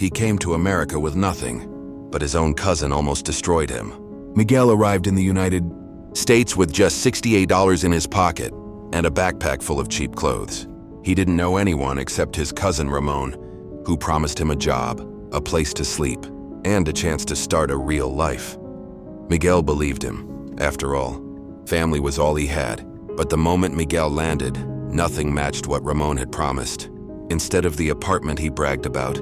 He came to America with nothing, but his own cousin almost destroyed him. Miguel arrived in the United States with just $68 in his pocket and a backpack full of cheap clothes. He didn't know anyone except his cousin Ramon, who promised him a job, a place to sleep, and a chance to start a real life. Miguel believed him. After all, family was all he had. But the moment Miguel landed, nothing matched what Ramon had promised. Instead of the apartment he bragged about,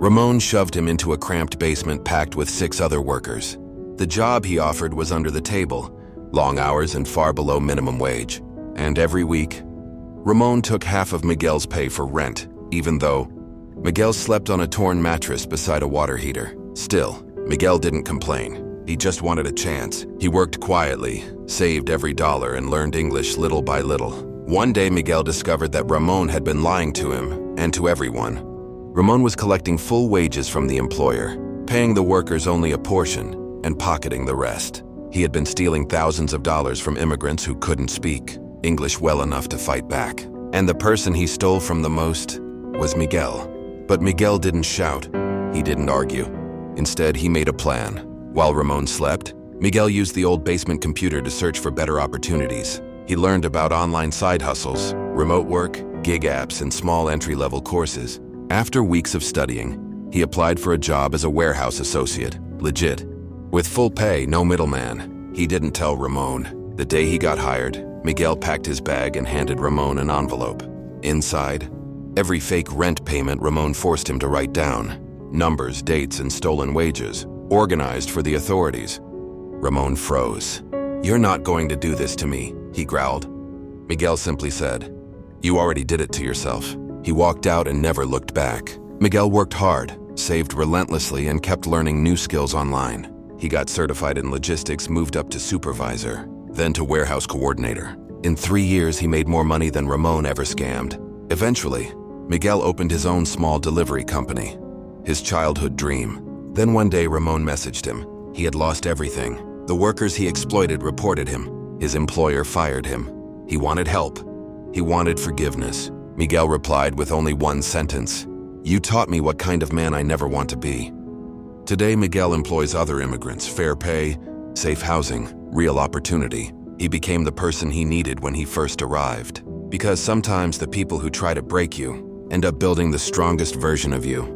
Ramon shoved him into a cramped basement packed with 6 other workers. The job he offered was under the table, long hours and far below minimum wage. And every week, Ramon took half of Miguel's pay for rent, even though Miguel slept on a torn mattress beside a water heater. Still, Miguel didn't complain. He just wanted a chance. He worked quietly, saved every dollar, and learned English little by little. One day, Miguel discovered that Ramon had been lying to him and to everyone. Ramon was collecting full wages from the employer, paying the workers only a portion and pocketing the rest. He had been stealing thousands of dollars from immigrants who couldn't speak English well enough to fight back. And the person he stole from the most was Miguel. But Miguel didn't shout. He didn't argue. Instead, he made a plan. While Ramon slept, Miguel used the old basement computer to search for better opportunities. He learned about online side hustles, remote work, gig apps, and small entry-level courses. After weeks of studying, he applied for a job as a warehouse associate, legit. With full pay, no middleman. He didn't tell Ramon. The day he got hired, Miguel packed his bag and handed Ramon an envelope. Inside, every fake rent payment Ramon forced him to write down. Numbers, dates, and stolen wages, organized for the authorities. Ramon froze. "You're not going to do this to me," he growled. Miguel simply said, "You already did it to yourself." He walked out and never looked back. Miguel worked hard, saved relentlessly, and kept learning new skills online. He got certified in logistics, moved up to supervisor, then to warehouse coordinator. In 3 years, he made more money than Ramon ever scammed. Eventually, Miguel opened his own small delivery company, his childhood dream. Then one day, Ramon messaged him. He had lost everything. The workers he exploited reported him. His employer fired him. He wanted help. He wanted forgiveness. Miguel replied with only one sentence: "You taught me what kind of man I never want to be." Today, Miguel employs other immigrants, fair pay, safe housing, real opportunity. He became the person he needed when he first arrived. Because sometimes the people who try to break you end up building the strongest version of you.